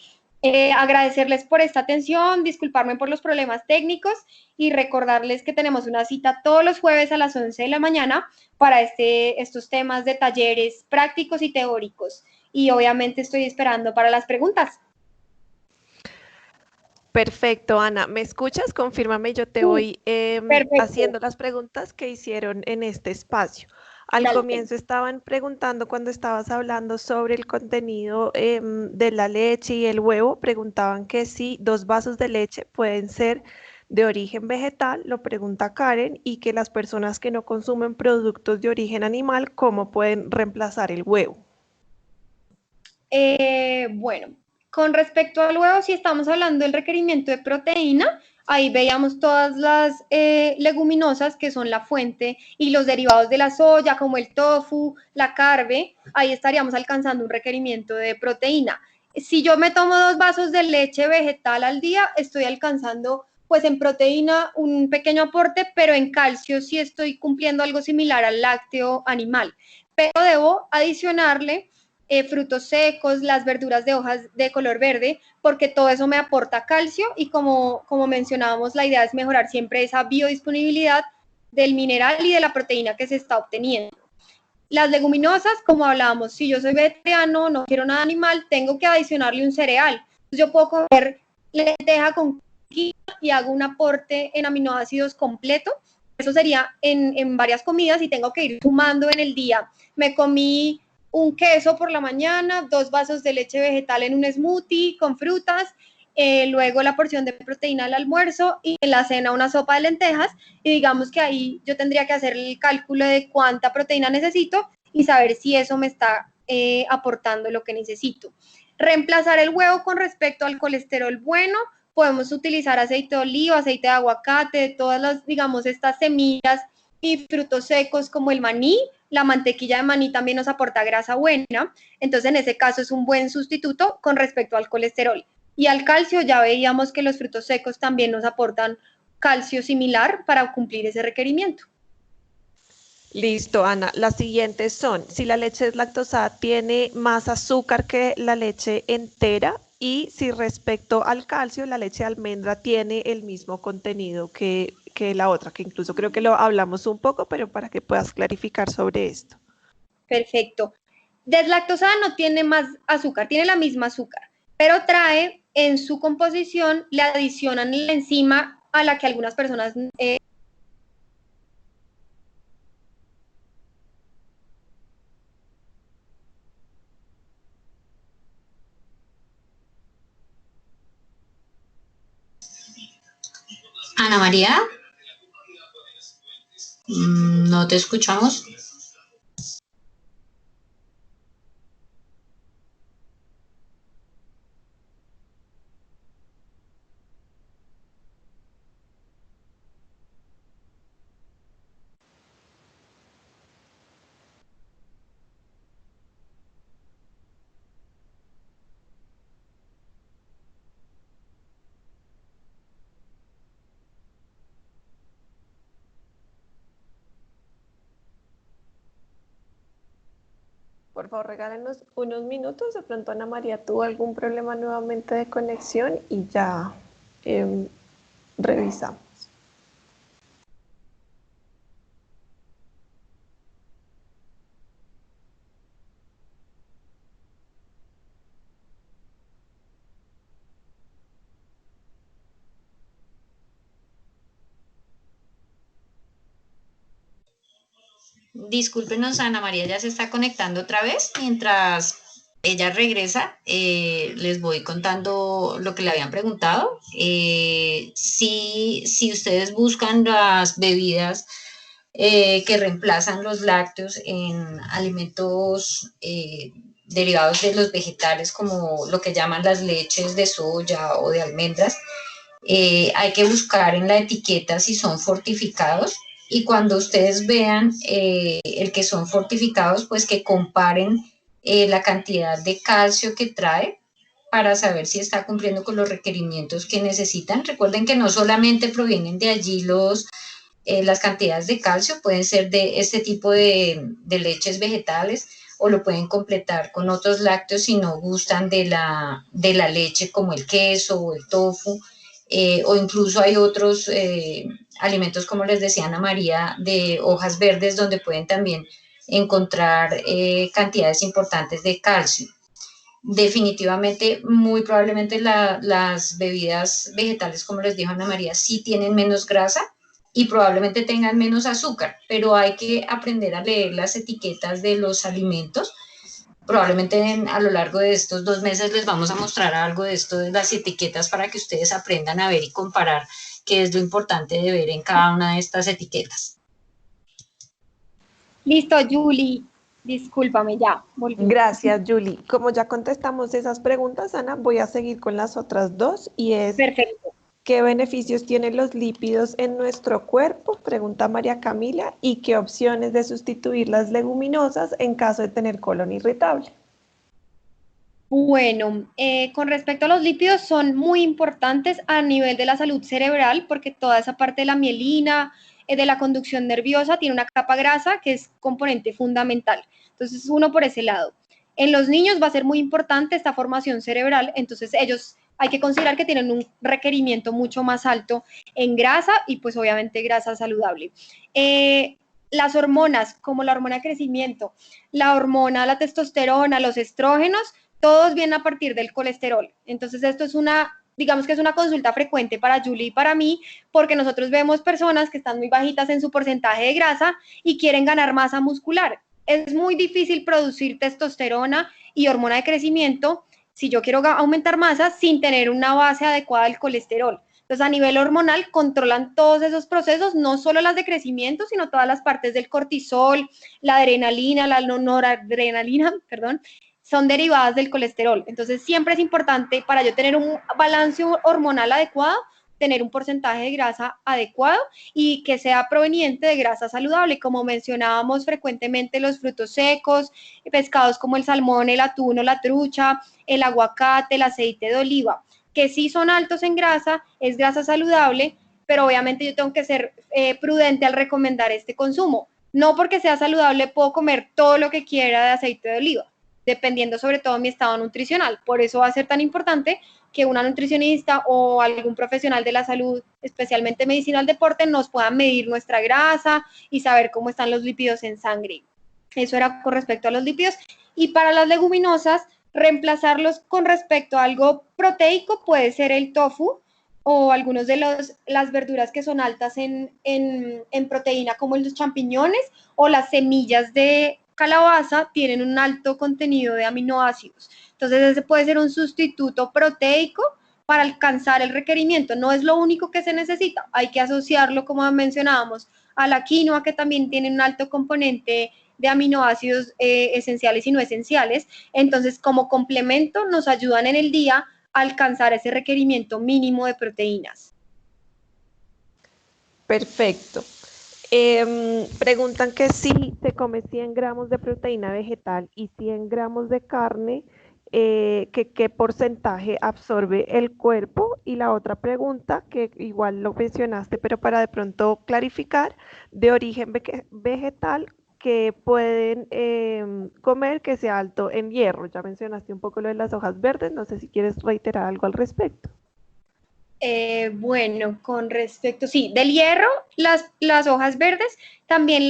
Agradecerles por esta atención, disculparme por los problemas técnicos y recordarles que tenemos una cita todos los jueves a las 11 de la mañana para estos temas de talleres prácticos y teóricos. Y obviamente estoy esperando para las preguntas. Perfecto, Ana. ¿Me escuchas? Confírmame, yo te voy haciendo las preguntas que hicieron en este espacio. Al Dale. comienzo estaban preguntando, cuando estabas hablando sobre el contenido de la leche y el huevo, preguntaban que si 2 vasos de leche pueden ser de origen vegetal, lo pregunta Karen, y que las personas que no consumen productos de origen animal, ¿cómo pueden reemplazar el huevo? Bueno, con respecto al huevo, si estamos hablando del requerimiento de proteína, ahí veíamos todas las leguminosas que son la fuente, y los derivados de la soya, como el tofu, la carne, ahí estaríamos alcanzando un requerimiento de proteína. Si yo me tomo 2 vasos de leche vegetal al día, estoy alcanzando pues en proteína un pequeño aporte, pero en calcio sí estoy cumpliendo algo similar al lácteo animal. Pero debo adicionarle frutos secos, las verduras de hojas de color verde, porque todo eso me aporta calcio, y como mencionábamos, la idea es mejorar siempre esa biodisponibilidad del mineral y de la proteína que se está obteniendo. Las leguminosas, como hablábamos, si yo soy vegetariano, no quiero nada animal, tengo que adicionarle un cereal. Entonces yo puedo comer lenteja con quinoa y hago un aporte en aminoácidos completo. Eso sería en varias comidas, y tengo que ir sumando en el día. Me comí un queso por la mañana, 2 vasos de leche vegetal en un smoothie con frutas, luego la porción de proteína al almuerzo, y en la cena una sopa de lentejas, y digamos que ahí yo tendría que hacer el cálculo de cuánta proteína necesito y saber si eso me está aportando lo que necesito. Reemplazar el huevo con respecto al colesterol bueno, podemos utilizar aceite de oliva, aceite de aguacate, todas las, digamos, estas semillas y frutos secos como el maní. La mantequilla de maní también nos aporta grasa buena, entonces en ese caso es un buen sustituto con respecto al colesterol. Y al calcio, ya veíamos que los frutos secos también nos aportan calcio similar para cumplir ese requerimiento. Listo, Ana. Las siguientes son, si la leche deslactosada tiene más azúcar que la leche entera, y si respecto al calcio, la leche de almendra tiene el mismo contenido que la otra, que incluso creo que lo hablamos un poco, pero para que puedas clarificar sobre esto. Perfecto. Deslactosada no tiene más azúcar, tiene la misma azúcar, pero trae en su composición, le adicionan la enzima a la que algunas personas Ana María, no te escuchamos. Por favor, regálenos unos minutos. De pronto Ana María tuvo algún problema nuevamente de conexión y ya revisamos. Discúlpenos, Ana María ya se está conectando otra vez. Mientras ella regresa, les voy contando lo que le habían preguntado. Si ustedes buscan las bebidas que reemplazan los lácteos en alimentos derivados de los vegetales, como lo que llaman las leches de soya o de almendras, hay que buscar en la etiqueta si son fortificados, y cuando ustedes vean el que son fortificados, pues que comparen la cantidad de calcio que trae para saber si está cumpliendo con los requerimientos que necesitan. Recuerden que no solamente provienen de allí las cantidades de calcio, pueden ser de este tipo de leches vegetales, o lo pueden completar con otros lácteos si no gustan de la leche, como el queso o el tofu, o incluso hay otros alimentos, como les decía Ana María, de hojas verdes, donde pueden también encontrar cantidades importantes de calcio. Definitivamente, muy probablemente las bebidas vegetales, como les dijo Ana María, sí tienen menos grasa y probablemente tengan menos azúcar, pero hay que aprender a leer las etiquetas de los alimentos. Probablemente a lo largo de estos 2 meses les vamos a mostrar algo de esto de las etiquetas para que ustedes aprendan a ver y comparar qué es lo importante de ver en cada una de estas etiquetas. Listo, Julie. Discúlpame, ya, volví. Gracias, Julie. Como ya contestamos esas preguntas, Ana, voy a seguir con las otras dos y es... Perfecto. ¿Qué beneficios tienen los lípidos en nuestro cuerpo? Pregunta María Camila. ¿Y qué opciones de sustituir las leguminosas en caso de tener colon irritable? Bueno, con respecto a los lípidos, son muy importantes a nivel de la salud cerebral, porque toda esa parte de la mielina, de la conducción nerviosa, tiene una capa grasa que es componente fundamental. Entonces, uno por ese lado. En los niños va a ser muy importante esta formación cerebral, entonces ellos hay que considerar que tienen un requerimiento mucho más alto en grasa y pues obviamente grasa saludable. Las hormonas, como la hormona de crecimiento, la testosterona, los estrógenos, todos vienen a partir del colesterol. Entonces esto es digamos que es una consulta frecuente para Julie y para mí, porque nosotros vemos personas que están muy bajitas en su porcentaje de grasa y quieren ganar masa muscular. Es muy difícil producir testosterona y hormona de crecimiento si yo quiero aumentar masa sin tener una base adecuada del colesterol. Entonces, a nivel hormonal, controlan todos esos procesos, no solo las de crecimiento, sino todas las partes del cortisol, la adrenalina, la noradrenalina, perdón, son derivadas del colesterol. Entonces, siempre es importante para yo tener un balance hormonal adecuado, tener un porcentaje de grasa adecuado y que sea proveniente de grasa saludable, como mencionábamos frecuentemente, los frutos secos, pescados como el salmón, el atún o la trucha, el aguacate, el aceite de oliva, que sí son altos en grasa, es grasa saludable, pero obviamente yo tengo que ser prudente al recomendar este consumo. No porque sea saludable puedo comer todo lo que quiera de aceite de oliva, dependiendo sobre todo de mi estado nutricional. Por eso va a ser tan importante que una nutricionista o algún profesional de la salud, especialmente medicina del deporte, nos pueda medir nuestra grasa y saber cómo están los lípidos en sangre. Eso era con respecto a los lípidos. Y para las leguminosas, reemplazarlos con respecto a algo proteico puede ser el tofu o algunos de las verduras que son altas en proteína, como los champiñones o las semillas de calabaza tienen un alto contenido de aminoácidos. Entonces, ese puede ser un sustituto proteico para alcanzar el requerimiento. No es lo único que se necesita, hay que asociarlo, como mencionábamos, a la quinoa, que también tiene un alto componente de aminoácidos esenciales y no esenciales. Entonces, como complemento, nos ayudan en el día a alcanzar ese requerimiento mínimo de proteínas. Perfecto. Preguntan que si se come 100 gramos de proteína vegetal y 100 gramos de carne, que qué porcentaje absorbe el cuerpo. Y la otra pregunta, que igual lo mencionaste, pero para de pronto clarificar, de origen vegetal, que pueden comer que sea alto en hierro. Ya mencionaste un poco lo de las hojas verdes, no sé si quieres reiterar algo al respecto. Bueno, con respecto, sí, del hierro, las hojas verdes, también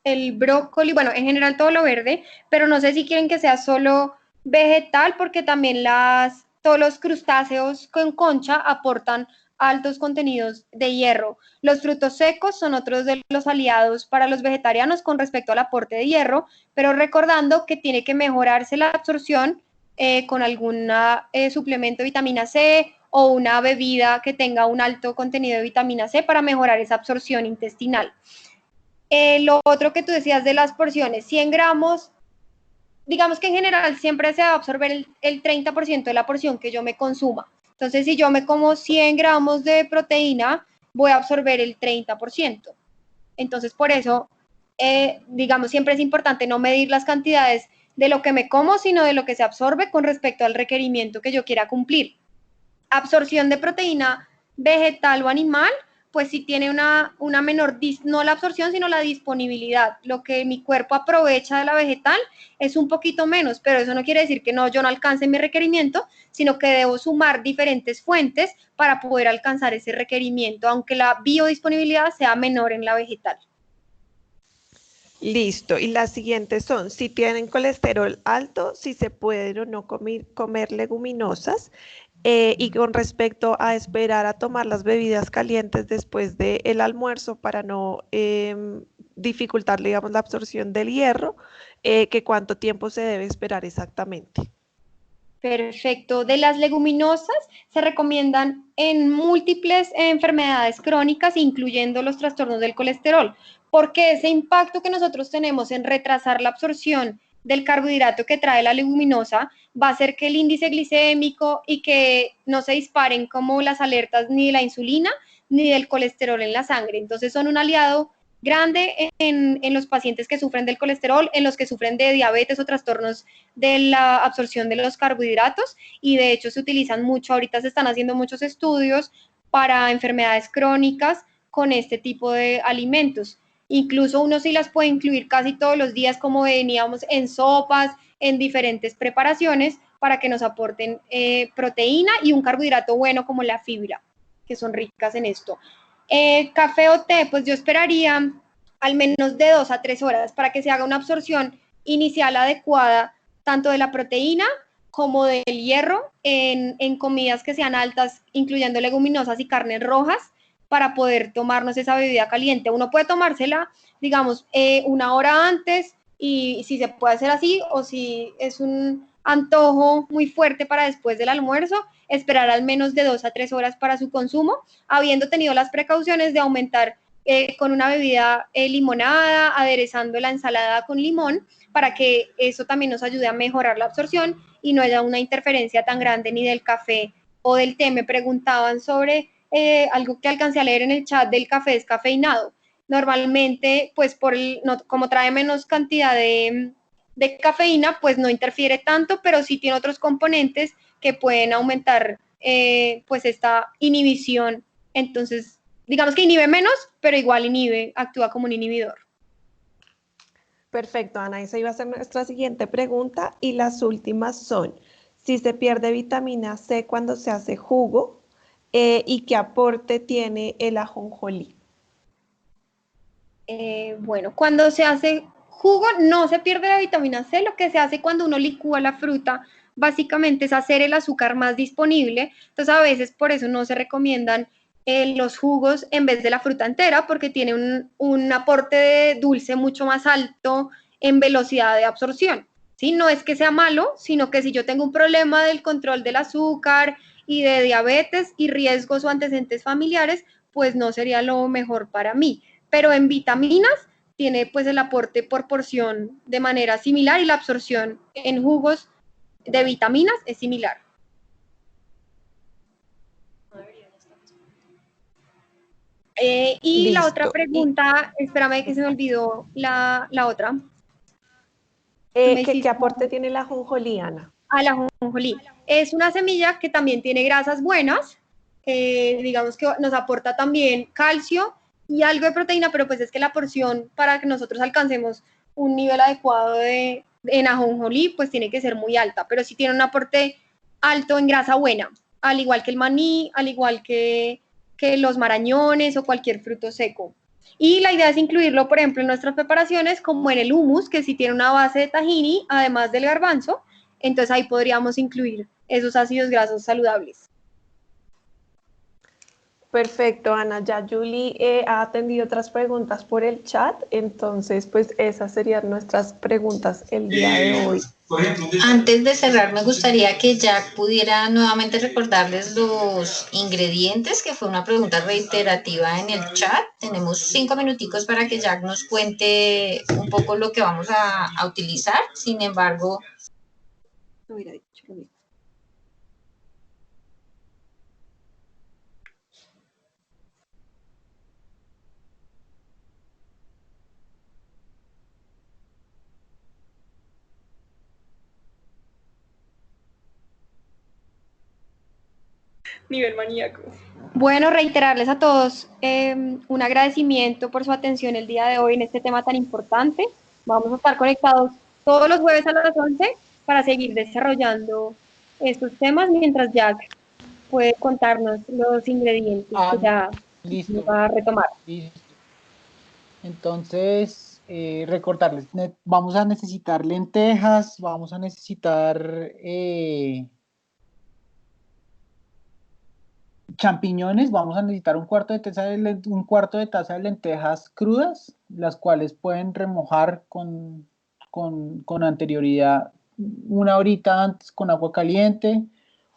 el brócoli, bueno, en general todo lo verde, pero no sé si quieren que sea solo vegetal, porque también todos los crustáceos con concha aportan altos contenidos de hierro. Los frutos secos son otros de los aliados para los vegetarianos con respecto al aporte de hierro, pero recordando que tiene que mejorarse la absorción con algún suplemento de vitamina C o una bebida que tenga un alto contenido de vitamina C para mejorar esa absorción intestinal. Lo otro que tú decías de las porciones, 100 gramos, digamos que en general siempre se va a absorber el 30% de la porción que yo me consuma. Entonces, si yo me como 100 gramos de proteína, voy a absorber el 30%. Entonces, por eso, digamos, siempre es importante no medir las cantidades de lo que me como, sino de lo que se absorbe con respecto al requerimiento que yo quiera cumplir. Absorción de proteína vegetal o animal, pues sí tiene una menor, no la absorción, sino la disponibilidad. Lo que mi cuerpo aprovecha de la vegetal es un poquito menos, pero eso no quiere decir que yo no alcance mi requerimiento, sino que debo sumar diferentes fuentes para poder alcanzar ese requerimiento, aunque la biodisponibilidad sea menor en la vegetal. Listo. Y las siguientes son, si tienen colesterol alto, si se pueden o no comer leguminosas. Y con respecto a esperar a tomar las bebidas calientes después del almuerzo para no dificultar, digamos, la absorción del hierro, que cuánto tiempo se debe esperar exactamente. Perfecto. De las leguminosas se recomiendan en múltiples enfermedades crónicas, incluyendo los trastornos del colesterol, porque ese impacto que nosotros tenemos en retrasar la absorción del carbohidrato que trae la leguminosa va a hacer que el índice glicémico y que no se disparen como las alertas ni de la insulina ni del colesterol en la sangre. Entonces son un aliado grande en los pacientes que sufren del colesterol, en los que sufren de diabetes o trastornos de la absorción de los carbohidratos, y de hecho se utilizan mucho, ahorita se están haciendo muchos estudios para enfermedades crónicas con este tipo de alimentos. Incluso uno sí las puede incluir casi todos los días, como veníamos, en sopas, en diferentes preparaciones, para que nos aporten proteína y un carbohidrato bueno como la fibra, que son ricas en esto. Café o té, pues yo esperaría al menos de 2 a 3 horas para que se haga una absorción inicial adecuada tanto de la proteína como del hierro en comidas que sean altas, incluyendo leguminosas y carnes rojas, para poder tomarnos esa bebida caliente. Uno puede tomársela, digamos, 1 hora antes, y si se puede hacer así, o si es un antojo muy fuerte para después del almuerzo, esperar al menos de 2 a 3 horas para su consumo, habiendo tenido las precauciones de aumentar con una bebida limonada, aderezando la ensalada con limón, para que eso también nos ayude a mejorar la absorción y no haya una interferencia tan grande ni del café o del té. Me preguntaban sobre algo que alcancé a leer en el chat del café descafeinado. Normalmente, pues como trae menos cantidad de cafeína, pues no interfiere tanto, pero sí tiene otros componentes que pueden aumentar pues esta inhibición. Entonces, digamos que inhibe menos, pero igual actúa como un inhibidor. Perfecto, Ana, esa iba a ser nuestra siguiente pregunta, y las últimas son, si se pierde vitamina C cuando se hace jugo, y qué aporte tiene el ajonjolí. Bueno, cuando se hace jugo no se pierde la vitamina C. Lo que se hace cuando uno licúa la fruta básicamente es hacer el azúcar más disponible. Entonces a veces por eso no se recomiendan los jugos en vez de la fruta entera, porque tiene un aporte de dulce mucho más alto en velocidad de absorción. ¿sí? No es que sea malo, sino que si yo tengo un problema del control del azúcar y de diabetes y riesgos o antecedentes familiares, pues no sería lo mejor para mí. Pero en vitaminas tiene pues el aporte por porción de manera similar y la absorción en jugos de vitaminas es similar. Y la otra Listo. pregunta, espérame que se me olvidó la otra. ¿Qué aporte tiene la ajonjolí, Ana? A la ajonjolí. Es una semilla que también tiene grasas buenas, digamos que nos aporta también calcio y algo de proteína, pero pues es que la porción para que nosotros alcancemos un nivel adecuado en ajonjolí, pues tiene que ser muy alta, pero sí tiene un aporte alto en grasa buena, al igual que el maní, al igual que los marañones o cualquier fruto seco. Y la idea es incluirlo, por ejemplo, en nuestras preparaciones, como en el hummus, que sí tiene una base de tahini, además del garbanzo, entonces ahí podríamos incluir esos ácidos grasos saludables. Perfecto, Ana. Ya Julie ha atendido otras preguntas por el chat, entonces pues esas serían nuestras preguntas el día de hoy. Antes de cerrar, me gustaría que Jack pudiera nuevamente recordarles los ingredientes, que fue una pregunta reiterativa en el chat. Tenemos 5 minuticos para que Jack nos cuente un poco lo que vamos a utilizar. Sin embargo, No hubiera dicho lo mismo. Nivel maníaco. Bueno, reiterarles a todos un agradecimiento por su atención el día de hoy en este tema tan importante. Vamos a estar conectados todos los jueves a las 11 para seguir desarrollando estos temas mientras Jack puede contarnos los ingredientes que ya Listo, va a retomar. listo. Entonces, recordarles, vamos a necesitar lentejas, vamos a necesitar champiñones, vamos a necesitar un cuarto de taza de lentejas crudas, las cuales pueden remojar con anterioridad 1 horita antes con agua caliente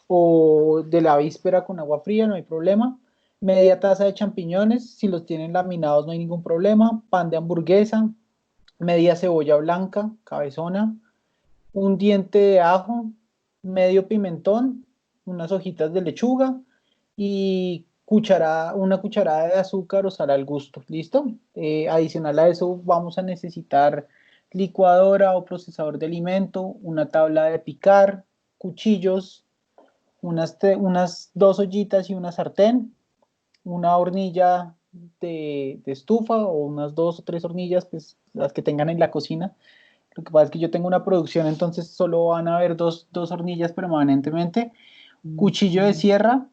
o de la víspera con agua fría, no hay problema. Media taza de champiñones, si los tienen laminados no hay ningún problema. Pan de hamburguesa, media cebolla blanca, cabezona, un diente de ajo, medio pimentón, unas hojitas de lechuga y una cucharada de azúcar o sal al gusto. ¿Listo? Adicional a eso vamos a necesitar licuadora o procesador de alimento, una tabla de picar, cuchillos, unas 2 ollitas y una sartén, una hornilla de estufa o unas 2 o 3 hornillas, pues las que tengan en la cocina. Lo que pasa es que yo tengo una producción, entonces solo van a haber dos hornillas permanentemente. Cuchillo de sierra,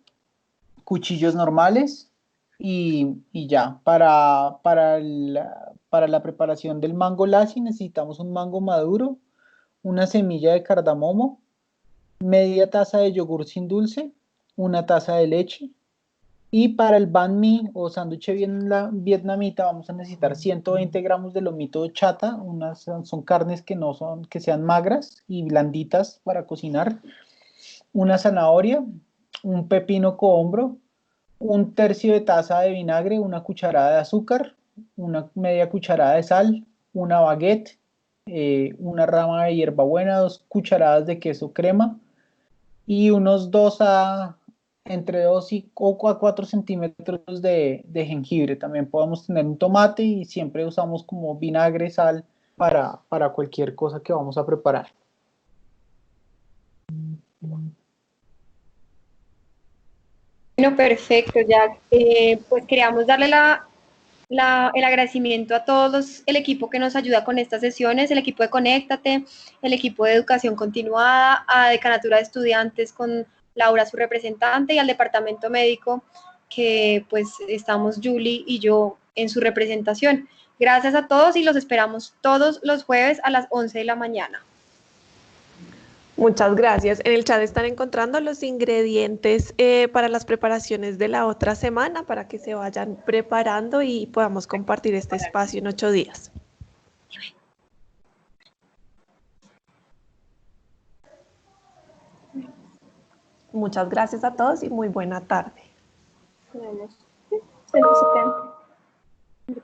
cuchillos normales y ya. Para la preparación del mango lassi necesitamos un mango maduro, una semilla de cardamomo, media taza de yogur sin dulce, una taza de leche. Y para el banh mi o sándwich vietnamita vamos a necesitar 120 gramos de lomito de chata, son carnes que sean magras y blanditas para cocinar, una zanahoria, un pepino cohombro, 1/3 de taza de vinagre, una cucharada de azúcar, una media cucharada de sal, una baguette, una rama de hierbabuena, 2 cucharadas de queso crema y unos entre 2 a 4 centímetros de jengibre. También podemos tener un tomate y siempre usamos como vinagre, sal para cualquier cosa que vamos a preparar. Bueno, perfecto, Jack. Pues queríamos darle el agradecimiento a todos el equipo que nos ayuda con estas sesiones, el equipo de Conéctate, el equipo de Educación Continuada, a Decanatura de Estudiantes con Laura, su representante, y al Departamento Médico, que pues estamos Julie y yo en su representación. Gracias a todos y los esperamos todos los jueves a las 11 de la mañana. Muchas gracias. En el chat están encontrando los ingredientes para las preparaciones de la otra semana para que se vayan preparando y podamos compartir este espacio en 8 días. Muchas gracias a todos y muy buena tarde. Tenemos-